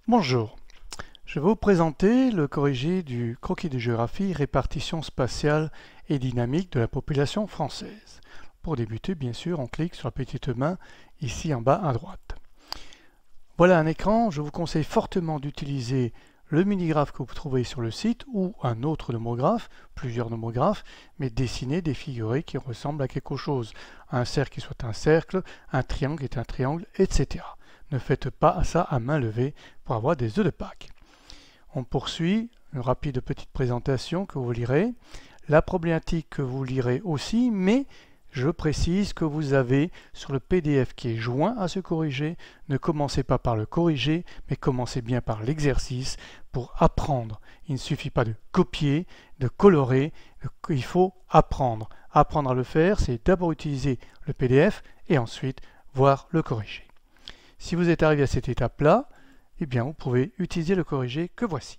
Bonjour, je vais vous présenter le corrigé du croquis de géographie répartition spatiale et dynamique de la population française. Pour débuter, bien sûr, on clique sur la petite main ici en bas à droite. Voilà un écran, je vous conseille fortement d'utiliser le mini-graphe que vous trouvez sur le site ou un autre nomographe, plusieurs nomographes, mais dessiner des figurés qui ressemblent à quelque chose. Un cercle qui soit un cercle, un triangle est un triangle, etc. Ne faites pas ça à main levée pour avoir des œufs de Pâques. On poursuit, une rapide petite présentation que vous lirez. La problématique que vous lirez aussi, mais je précise que vous avez sur le PDF qui est joint à ce corrigé, ne commencez pas par le corrigé, mais commencez bien par l'exercice pour apprendre. Il ne suffit pas de copier, de colorer, il faut apprendre. Apprendre à le faire, c'est d'abord utiliser le PDF et ensuite voir le corrigé. Si vous êtes arrivé à cette étape-là, eh bien vous pouvez utiliser le corrigé que voici.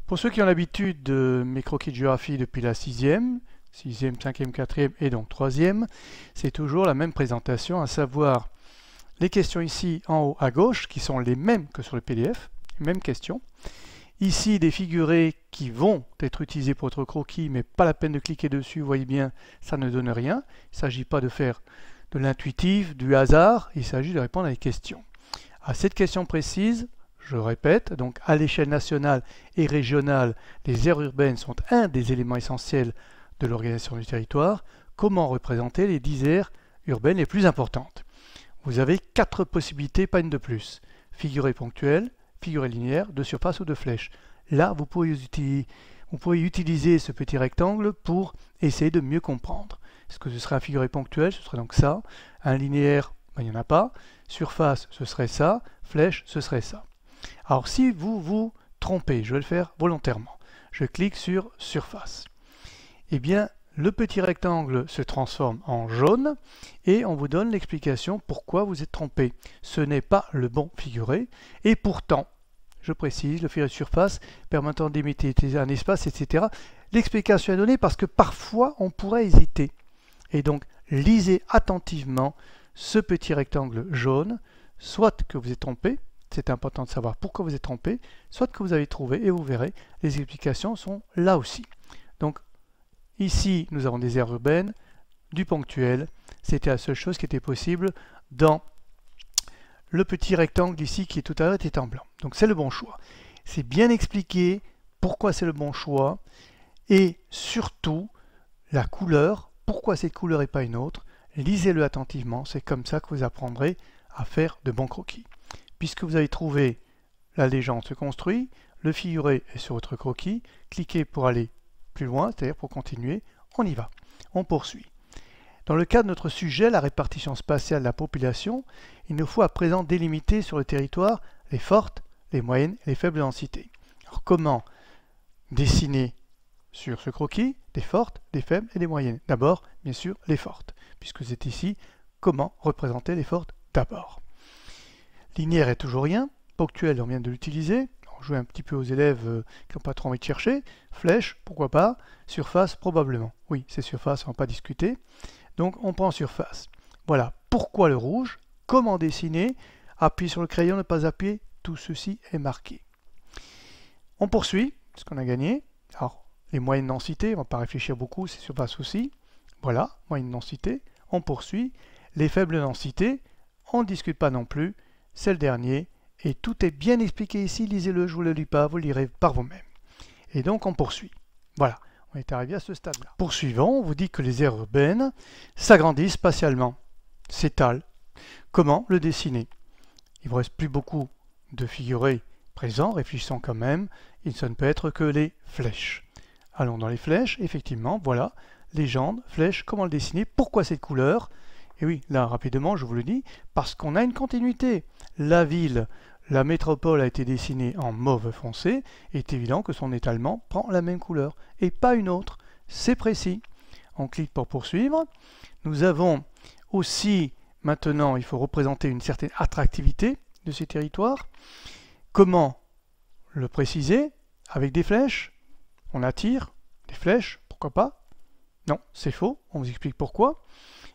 Pour ceux qui ont l'habitude de mes croquis de géographie depuis la 6e, 5e, 4e et donc 3e, c'est toujours la même présentation, à savoir les questions ici en haut à gauche, qui sont les mêmes que sur le PDF, les mêmes questions. Ici, des figurés qui vont être utilisés pour votre croquis, mais pas la peine de cliquer dessus, vous voyez bien, ça ne donne rien. Il ne s'agit pas de faire de l'intuitif, du hasard, il s'agit de répondre à des questions. À cette question précise, je répète, donc à l'échelle nationale et régionale, les aires urbaines sont un des éléments essentiels de l'organisation du territoire. Comment représenter les 10 aires urbaines les plus importantes? Vous avez 4 possibilités, pas une de plus. Figuré ponctuel, figuré linéaire, de surface ou de flèche. Là, vous pouvez utiliser ce petit rectangle pour essayer de mieux comprendre. Est-ce que ce serait un figuré ponctuel? Ce serait donc ça. Un linéaire, ben, il n'y en a pas. Surface, ce serait ça. Flèche, ce serait ça. Alors si vous vous trompez, je vais le faire volontairement. Je clique sur surface. Eh bien, le petit rectangle se transforme en jaune et on vous donne l'explication pourquoi vous êtes trompé. Ce n'est pas le bon figuré et pourtant, je précise, le figuré de surface permettant d'imiter un espace, etc. L'explication est donnée parce que parfois on pourrait hésiter. Et donc, lisez attentivement ce petit rectangle jaune, soit que vous êtes trompé, c'est important de savoir pourquoi vous êtes trompé, soit que vous avez trouvé et vous verrez, les explications sont là aussi. Donc, ici, nous avons des aires urbaines, du ponctuel, c'était la seule chose qui était possible dans le petit rectangle ici qui tout à l'heure était en blanc. Donc c'est le bon choix. C'est bien expliqué pourquoi c'est le bon choix et surtout la couleur, pourquoi cette couleur et pas une autre. Lisez-le attentivement, c'est comme ça que vous apprendrez à faire de bons croquis. Puisque vous avez trouvé la légende se construit, le figuré est sur votre croquis, cliquez pour aller plus loin, c'est-à-dire pour continuer, on y va. On poursuit. Dans le cas de notre sujet, la répartition spatiale de la population, il nous faut à présent délimiter sur le territoire les fortes, les moyennes et les faibles densités. Alors comment dessiner sur ce croquis des fortes, des faibles et des moyennes? D'abord, bien sûr, les fortes, puisque c'est ici comment représenter les fortes d'abord. Linéaire est toujours rien, ponctuel on vient de l'utiliser, on joue un petit peu aux élèves qui n'ont pas trop envie de chercher, flèche, pourquoi pas, surface probablement, oui c'est surface, on ne va pas discuter, donc on prend surface. Voilà, pourquoi le rouge, comment dessiner, appuyer sur le crayon, ne pas appuyer, tout ceci est marqué. On poursuit, ce qu'on a gagné, alors les moyennes densités, on ne va pas réfléchir beaucoup, c'est surface aussi, voilà, moyenne densité, on poursuit, les faibles densités, on ne discute pas non plus, c'est le dernier, et tout est bien expliqué ici, lisez-le, je ne vous le lis pas, vous le lirez par vous-même. Et donc on poursuit. Voilà, on est arrivé à ce stade-là. Poursuivant, on vous dit que les aires urbaines s'agrandissent spatialement, s'étalent. Comment le dessiner? Il ne vous reste plus beaucoup de figurés présents, réfléchissons quand même, il ne peut être que les flèches. Allons dans les flèches, effectivement, voilà, légende, flèche, comment le dessiner, pourquoi cette couleur? Et oui, là, rapidement, je vous le dis, parce qu'on a une continuité. La ville, la métropole a été dessinée en mauve foncé, et il est évident que son étalement prend la même couleur, et pas une autre. C'est précis. On clique pour poursuivre. Nous avons aussi, maintenant, il faut représenter une certaine attractivité de ces territoires. Comment le préciser? Avec des flèches. On attire des flèches, pourquoi pas? Non, c'est faux. On vous explique pourquoi.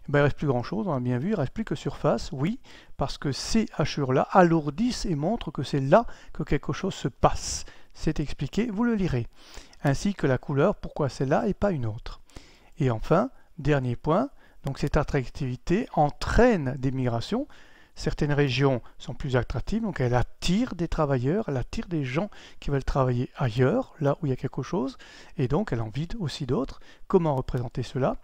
Eh ben, il ne reste plus grand-chose, on a bien vu, il ne reste plus que surface. Oui, parce que ces hachures-là alourdissent et montrent que c'est là que quelque chose se passe. C'est expliqué, vous le lirez. Ainsi que la couleur, pourquoi celle-là et pas une autre. Et enfin, dernier point, donc cette attractivité entraîne des migrations. Certaines régions sont plus attractives, donc elle attire des travailleurs, elle attire des gens qui veulent travailler ailleurs, là où il y a quelque chose, et donc elle en vide aussi d'autres. Comment représenter cela?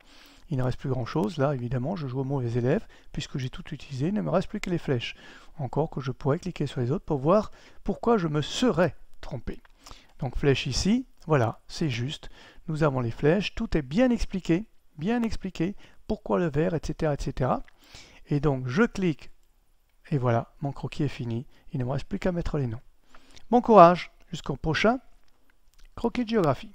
Il ne reste plus grand chose, là évidemment je joue au mauvais élève, puisque j'ai tout utilisé, il ne me reste plus que les flèches. Encore que je pourrais cliquer sur les autres pour voir pourquoi je me serais trompé. Donc flèche ici, voilà, c'est juste, nous avons les flèches, tout est bien expliqué, pourquoi le vert, etc., etc. Et donc je clique, et voilà, mon croquis est fini, il ne me reste plus qu'à mettre les noms. Bon courage, jusqu'au prochain croquis de géographie.